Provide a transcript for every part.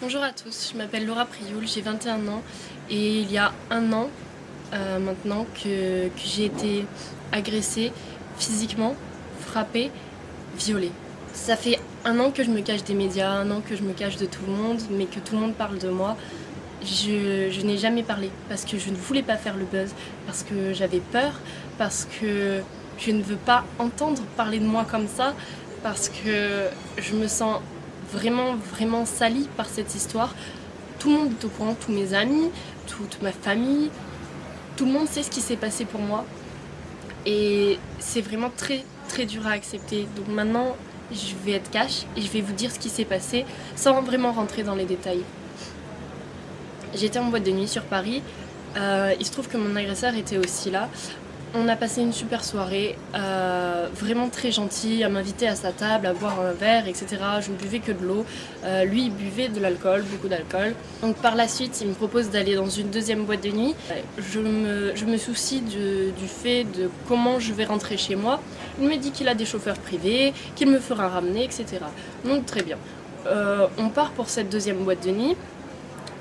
Bonjour à tous, je m'appelle Laura Prioul, j'ai 21 ans et il y a un an maintenant que j'ai été agressée physiquement, frappée, violée. Ça fait un an que je me cache des médias, un an que je me cache de tout le monde, mais que tout le monde parle de moi. Je n'ai jamais parlé parce que je ne voulais pas faire le buzz, parce que j'avais peur, parce que je ne veux pas entendre parler de moi comme ça, parce que je me sens vraiment salie par cette histoire. Tout le monde est au courant, tous mes amis, toute ma famille, tout le monde sait ce qui s'est passé pour moi. Et c'est vraiment très dur à accepter. Donc maintenant, je vais être cash et je vais vous dire ce qui s'est passé sans vraiment rentrer dans les détails. J'étais en boîte de nuit sur Paris. Il se trouve que mon agresseur était aussi là. On a passé une super soirée, vraiment très gentil, à m'inviter à sa table, à boire un verre, etc. Je ne buvais que de l'eau. Lui, il buvait de l'alcool, beaucoup d'alcool. Donc par la suite, il me propose d'aller dans une deuxième boîte de nuit. Je me soucie du fait de comment je vais rentrer chez moi. Il me dit qu'il a des chauffeurs privés, qu'il me fera ramener, etc. Donc très bien. On part pour cette deuxième boîte de nuit.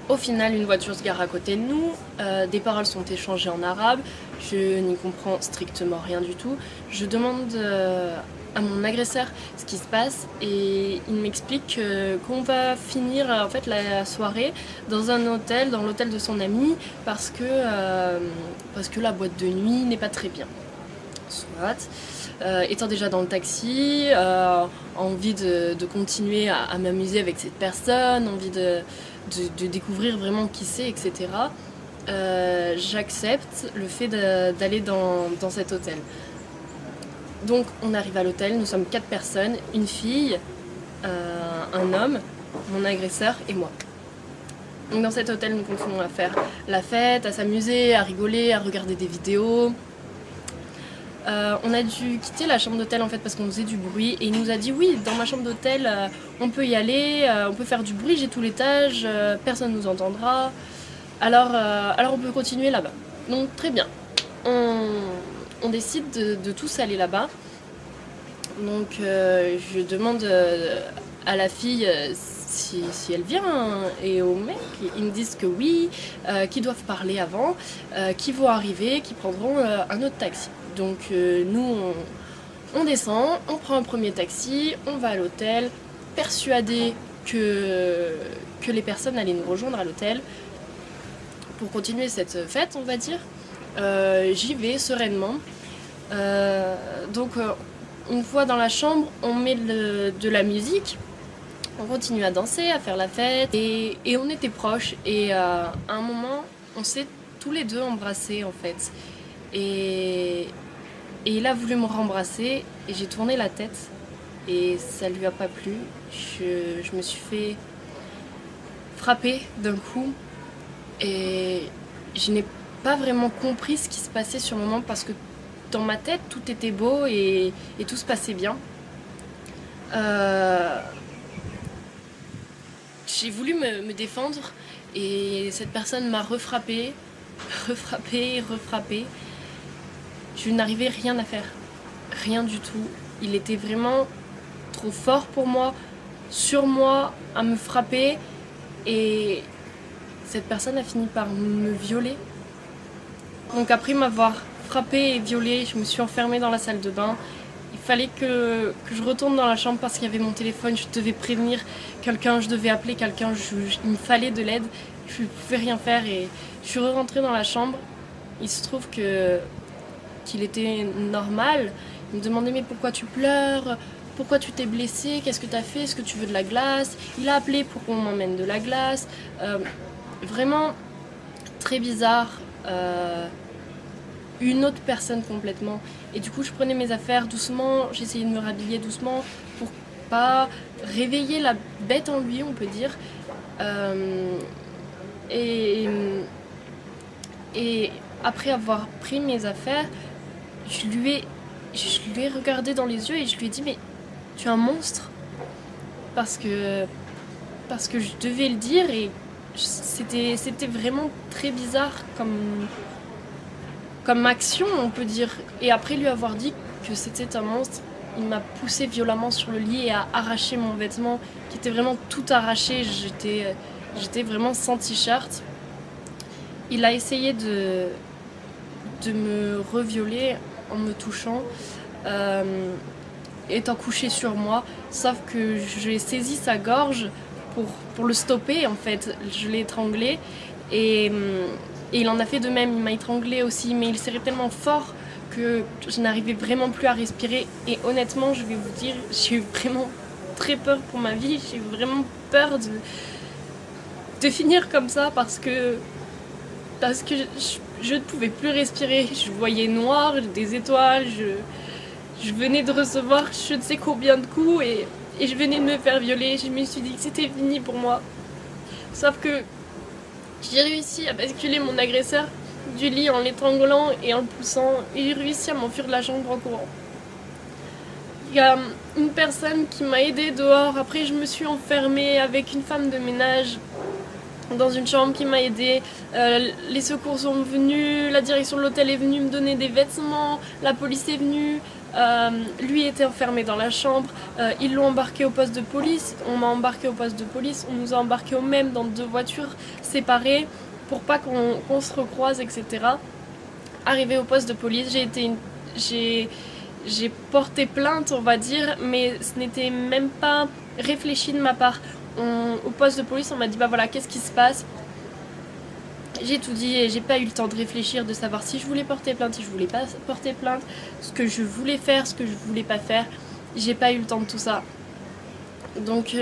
Au final, une voiture se gare à côté de nous, des paroles sont échangées en arabe, je n'y comprends strictement rien du tout. Je demande à mon agresseur ce qui se passe et il m'explique qu'on va finir en fait la soirée dans un hôtel, dans l'hôtel de son ami, parce que la boîte de nuit n'est pas très bien. Soit. Étant déjà dans le taxi, envie de continuer à m'amuser avec cette personne, envie de découvrir vraiment qui c'est, etc. J'accepte le fait d'aller dans cet hôtel. Donc on arrive à l'hôtel, nous sommes 4 personnes, une fille, un homme, mon agresseur et moi. Donc dans cet hôtel, nous continuons à faire la fête, à s'amuser, à rigoler, à regarder des vidéos. On a dû quitter la chambre d'hôtel en fait parce qu'on faisait du bruit et il nous a dit oui, dans ma chambre d'hôtel on peut y aller, on peut faire du bruit, j'ai tout l'étage, personne nous entendra, alors on peut continuer là-bas. Donc très bien, on décide de tous aller là-bas. Donc je demande à la fille si elle vient et au mec, ils me disent que oui, qu'ils doivent parler avant, qu'ils vont arriver, qu'ils prendront un autre taxi. Donc nous on descend, on prend un premier taxi, on va à l'hôtel, persuadés que les personnes allaient nous rejoindre à l'hôtel pour continuer cette fête, on va dire. J'y vais sereinement. Donc une fois dans la chambre, on met de la musique, on continue à danser, à faire la fête et on était proches et à un moment on s'est tous les deux embrassés en fait. Et il a voulu me rembrasser et j'ai tourné la tête et ça lui a pas plu. Je me suis fait frapper d'un coup et je n'ai pas vraiment compris ce qui se passait sur le moment parce que dans ma tête tout était beau et tout se passait bien. J'ai voulu me défendre et cette personne m'a refrappée. Je n'arrivais rien à faire, rien du tout. Il était vraiment trop fort pour moi, sur moi, à me frapper. Et cette personne a fini par me violer. Donc après m'avoir frappée et violée, je me suis enfermée dans la salle de bain. Il fallait que je retourne dans la chambre parce qu'il y avait mon téléphone, je devais prévenir quelqu'un, je devais appeler quelqu'un, il me fallait de l'aide. Je ne pouvais rien faire et je suis rentrée dans la chambre. Il se trouve qu'il était normal. Il me demandait mais pourquoi tu pleures, pourquoi tu t'es blessée, qu'est-ce que tu as fait, est-ce que tu veux de la glace. Il a appelé pour qu'on m'emmène de la glace. Vraiment très bizarre. Une autre personne complètement. Et du coup je prenais mes affaires doucement, j'essayais de me rhabiller doucement pour pas réveiller la bête en lui, on peut dire. Et après avoir pris mes affaires, je lui ai regardé dans les yeux et je lui ai dit mais tu es un monstre, parce que je devais le dire et c'était vraiment très bizarre comme action, on peut dire. Et après lui avoir dit que c'était un monstre, il m'a poussé violemment sur le lit et a arraché mon vêtement qui était vraiment tout arraché. J'étais vraiment sans t-shirt. Il a essayé de me revioler en me touchant, étant couché sur moi, sauf que j'ai saisi sa gorge pour le stopper en fait. Je l'ai étranglé et il en a fait de même, il m'a étranglé aussi, mais il serrait tellement fort que je n'arrivais vraiment plus à respirer. Et honnêtement, je vais vous dire, j'ai eu vraiment très peur pour ma vie, j'ai eu vraiment peur de finir comme ça parce que je ne pouvais plus respirer. Je voyais noir, des étoiles, je venais de recevoir je ne sais combien de coups et je venais de me faire violer. Je me suis dit que c'était fini pour moi. Sauf que j'ai réussi à basculer mon agresseur du lit en l'étranglant et en le poussant et j'ai réussi à m'enfuir de la chambre en courant. Il y a une personne qui m'a aidée dehors. Après, je me suis enfermée avec une femme de ménage dans une chambre qui m'a aidée. Les secours sont venus, la direction de l'hôtel est venue me donner des vêtements, la police est venue. Lui était enfermé dans la chambre, ils l'ont embarqué au poste de police, on m'a embarqué au poste de police, on nous a embarqués au même dans 2 voitures séparées pour pas qu'on se recroise, etc. Arrivé au poste de police, j'ai porté plainte, on va dire, mais ce n'était même pas réfléchi de ma part. Au poste de police, on m'a dit bah voilà, qu'est-ce qui se passe? J'ai tout dit et j'ai pas eu le temps de réfléchir, de savoir si je voulais porter plainte, si je voulais pas porter plainte, ce que je voulais faire, ce que je voulais pas faire. J'ai pas eu le temps de tout ça. Donc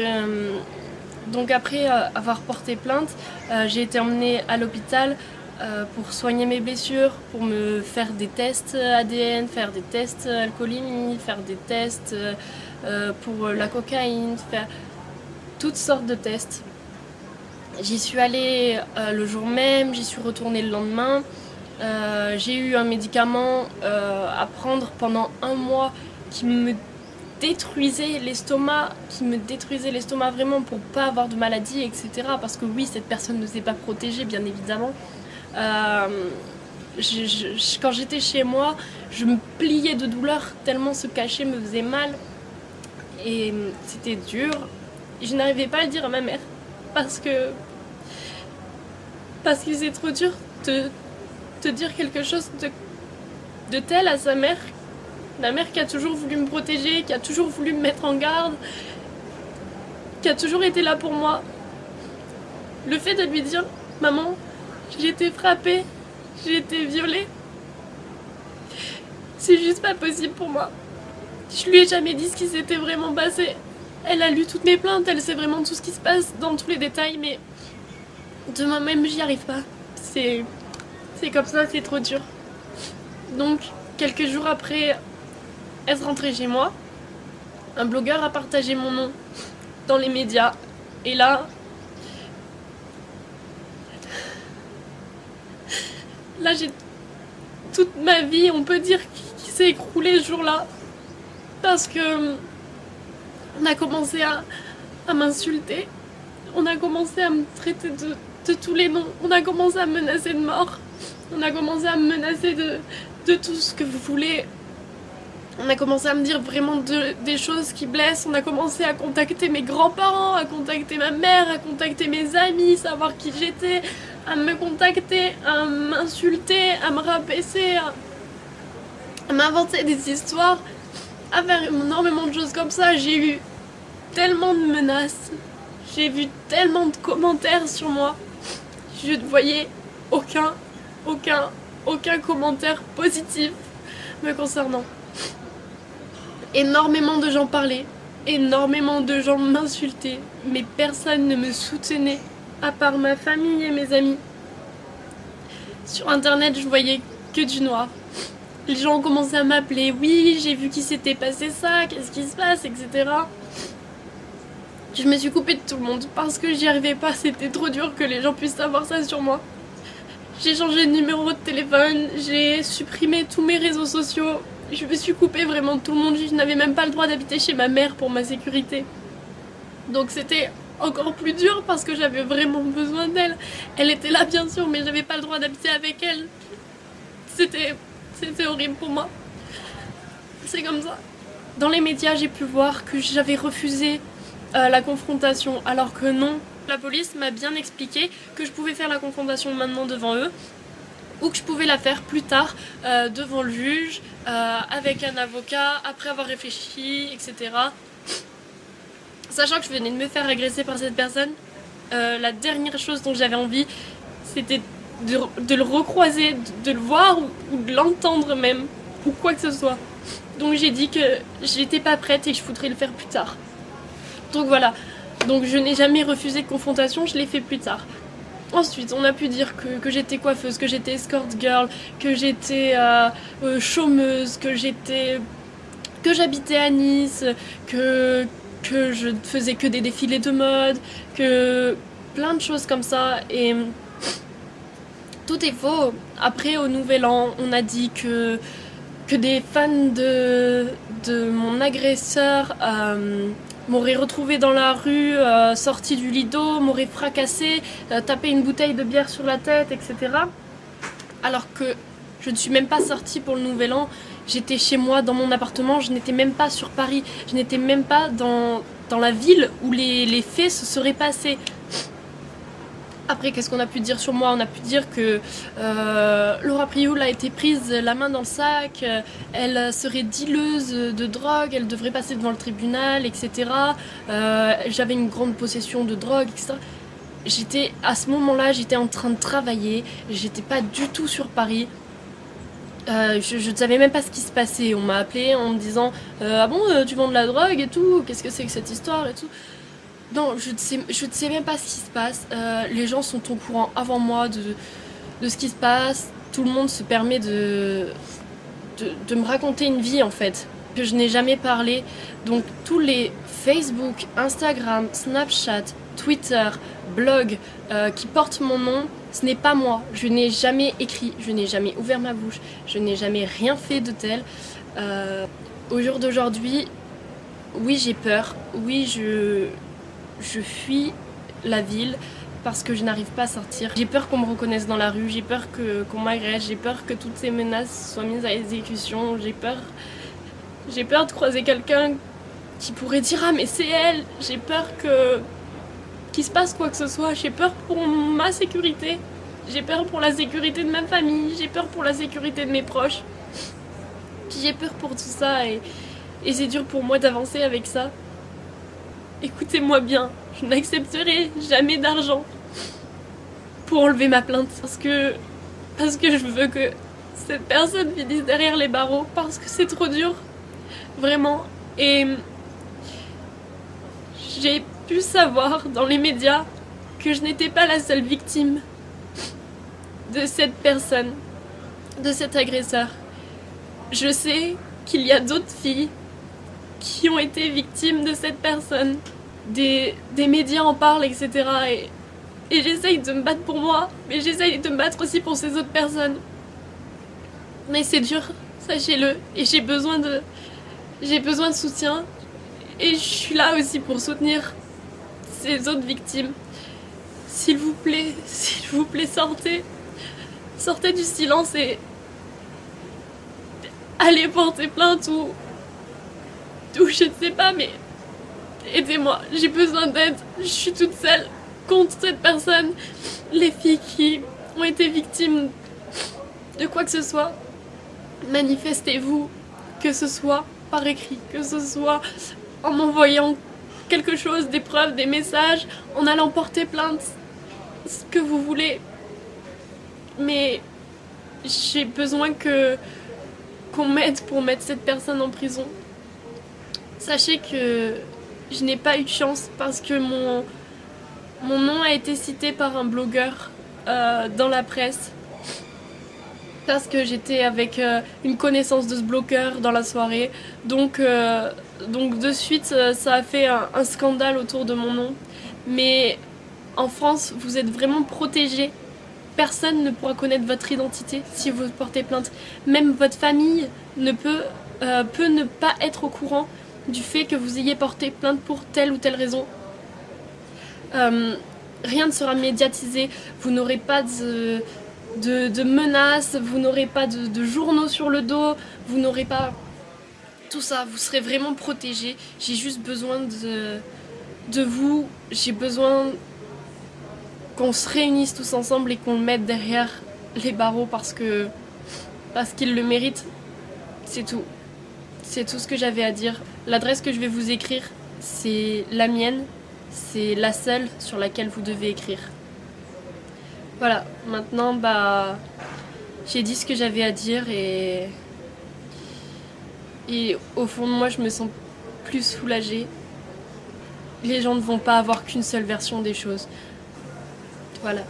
après avoir porté plainte, j'ai été emmenée à l'hôpital pour soigner mes blessures, pour me faire des tests ADN, faire des tests alcoolémie, faire des tests pour la cocaïne, faire toutes sortes de tests. J'y suis allée le jour même, j'y suis retournée le lendemain. J'ai eu un médicament à prendre pendant 1 mois qui me détruisait l'estomac, vraiment pour pas avoir de maladie, etc. Parce que oui, cette personne ne s'est pas protégée, bien évidemment. Quand j'étais chez moi, je me pliais de douleur tellement ce cachet me faisait mal. Et c'était dur. Je n'arrivais pas à le dire à ma mère parce que c'est trop dur de dire quelque chose de tel à sa mère. La mère qui a toujours voulu me protéger, qui a toujours voulu me mettre en garde, qui a toujours été là pour moi. Le fait de lui dire « Maman, j'ai été frappée, j'ai été violée », c'est juste pas possible pour moi. Je lui ai jamais dit ce qui s'était vraiment passé. Elle a lu toutes mes plaintes, elle sait vraiment tout ce qui se passe dans tous les détails, mais de moi-même, j'y arrive pas. C'est comme ça, c'est trop dur. Donc, quelques jours après être rentrée chez moi, un blogueur a partagé mon nom dans les médias. Et là, j'ai toute ma vie, on peut dire, qui s'est écroulée ce jour-là. Parce que on a commencé à m'insulter. On a commencé à me traiter de tous les noms. On a commencé à me menacer de mort. On a commencé à me menacer de tout ce que vous voulez. On a commencé à me dire vraiment des choses qui blessent. On a commencé à contacter mes grands-parents, à contacter ma mère, à contacter mes amis, savoir qui j'étais, à me contacter, à m'insulter, à me rabaisser, à m'inventer des histoires, à faire énormément de choses comme ça. J'ai eu tellement de menaces. J'ai vu tellement de commentaires sur moi. Je ne voyais aucun commentaire positif me concernant. Énormément de gens parlaient, énormément de gens m'insultaient, mais personne ne me soutenait, à part ma famille et mes amis. Sur internet, je voyais que du noir. Les gens ont commencé à m'appeler, oui, j'ai vu qu'il s'était passé ça, qu'est-ce qui se passe, etc. Je me suis coupée de tout le monde parce que j'y arrivais pas, c'était trop dur que les gens puissent savoir ça sur moi. J'ai changé de numéro de téléphone, j'ai supprimé tous mes réseaux sociaux, je me suis coupée vraiment de tout le monde, je n'avais même pas le droit d'habiter chez ma mère pour ma sécurité. Donc c'était encore plus dur parce que j'avais vraiment besoin d'elle. Elle était là bien sûr, mais j'avais pas le droit d'habiter avec elle. C'était horrible pour moi. C'est comme ça. Dans les médias, j'ai pu voir que j'avais refusé la confrontation, alors que non. La police m'a bien expliqué que je pouvais faire la confrontation maintenant devant eux, ou que je pouvais la faire plus tard devant le juge, avec un avocat, après avoir réfléchi, etc. Sachant que je venais de me faire agresser par cette personne, la dernière chose dont j'avais envie, c'était de le recroiser, de le voir ou de l'entendre même, ou quoi que ce soit. Donc j'ai dit que j'étais pas prête et que je voudrais le faire plus tard. Donc voilà, donc je n'ai jamais refusé de confrontation, je l'ai fait plus tard. Ensuite, on a pu dire que j'étais coiffeuse, que j'étais escort girl, que j'étais chômeuse, que j'habitais à Nice, que je faisais que des défilés de mode, que plein de choses comme ça. Et tout est faux. Après, au Nouvel An, on a dit que des fans de mon agresseur m'auraient retrouvé dans la rue, sorti du lido, m'auraient fracassé, tapé une bouteille de bière sur la tête, etc. Alors que je ne suis même pas sortie pour le Nouvel An. J'étais chez moi, dans mon appartement, je n'étais même pas sur Paris. Je n'étais même pas dans la ville où les faits se seraient passés. Après, qu'est-ce qu'on a pu dire sur moi? On a pu dire que Laura Prioul a été prise la main dans le sac, elle serait dealeuse de drogue, elle devrait passer devant le tribunal, etc. J'avais une grande possession de drogue, etc. À ce moment-là, j'étais en train de travailler, j'étais pas du tout sur Paris. Je ne savais même pas ce qui se passait. On m'a appelé en me disant ah bon, tu vends de la drogue et tout, qu'est-ce que c'est que cette histoire et tout. Non, je ne sais même pas ce qui se passe. Les gens sont au courant avant moi de ce qui se passe. Tout le monde se permet de me raconter une vie en fait, que je n'ai jamais parlé. Donc tous les Facebook, Instagram, Snapchat, Twitter, blog qui portent mon nom, ce n'est pas moi. Je n'ai jamais écrit, je n'ai jamais ouvert ma bouche, je n'ai jamais rien fait de tel. Au jour d'aujourd'hui, oui j'ai peur, oui je fuis la ville parce que je n'arrive pas à sortir. J'ai peur qu'on me reconnaisse dans la rue, j'ai peur qu'on m'agresse, j'ai peur que toutes ces menaces soient mises à exécution, j'ai peur de croiser quelqu'un qui pourrait dire ah mais c'est elle, j'ai peur qu'il se passe quoi que ce soit, j'ai peur pour ma sécurité, j'ai peur pour la sécurité de ma famille, j'ai peur pour la sécurité de mes proches, j'ai peur pour tout ça et c'est dur pour moi d'avancer avec ça. Écoutez-moi bien, je n'accepterai jamais d'argent pour enlever ma plainte parce que je veux que cette personne finisse derrière les barreaux parce que c'est trop dur, vraiment. Et j'ai pu savoir dans les médias que je n'étais pas la seule victime de cette personne, de cet agresseur. Je sais qu'il y a d'autres filles qui ont été victimes de cette personne. Des médias en parlent, etc. Et j'essaye de me battre pour moi, mais j'essaye de me battre aussi pour ces autres personnes. Mais c'est dur, sachez-le, et j'ai besoin de soutien. Et je suis là aussi pour soutenir ces autres victimes. S'il vous plaît, sortez du silence et allez porter plainte ou je ne sais pas, mais aidez-moi, j'ai besoin d'aide, je suis toute seule contre cette personne. Les filles qui ont été victimes de quoi que ce soit, manifestez-vous, que ce soit par écrit, que ce soit en m'envoyant quelque chose, des preuves, des messages, en allant porter plainte, ce que vous voulez. Mais j'ai besoin qu'on m'aide pour mettre cette personne en prison. Sachez que je n'ai pas eu de chance parce que mon nom a été cité par un blogueur dans la presse parce que j'étais avec une connaissance de ce blogueur dans la soirée. Donc de suite, ça a fait un scandale autour de mon nom. Mais en France, vous êtes vraiment protégés. Personne ne pourra connaître votre identité si vous portez plainte. Même votre famille peut ne pas être au courant du fait que vous ayez porté plainte pour telle ou telle raison. Rien ne sera médiatisé, vous n'aurez pas de menaces, vous n'aurez pas de journaux sur le dos, vous n'aurez pas tout ça, vous serez vraiment protégés. J'ai juste besoin de vous, j'ai besoin qu'on se réunisse tous ensemble et qu'on le mette derrière les barreaux parce qu'il le mérite. C'est tout. C'est tout ce que j'avais à dire. L'adresse que je vais vous écrire, c'est la mienne. C'est la seule sur laquelle vous devez écrire. Voilà, maintenant, j'ai dit ce que j'avais à dire et au fond de moi, je me sens plus soulagée. Les gens ne vont pas avoir qu'une seule version des choses. Voilà.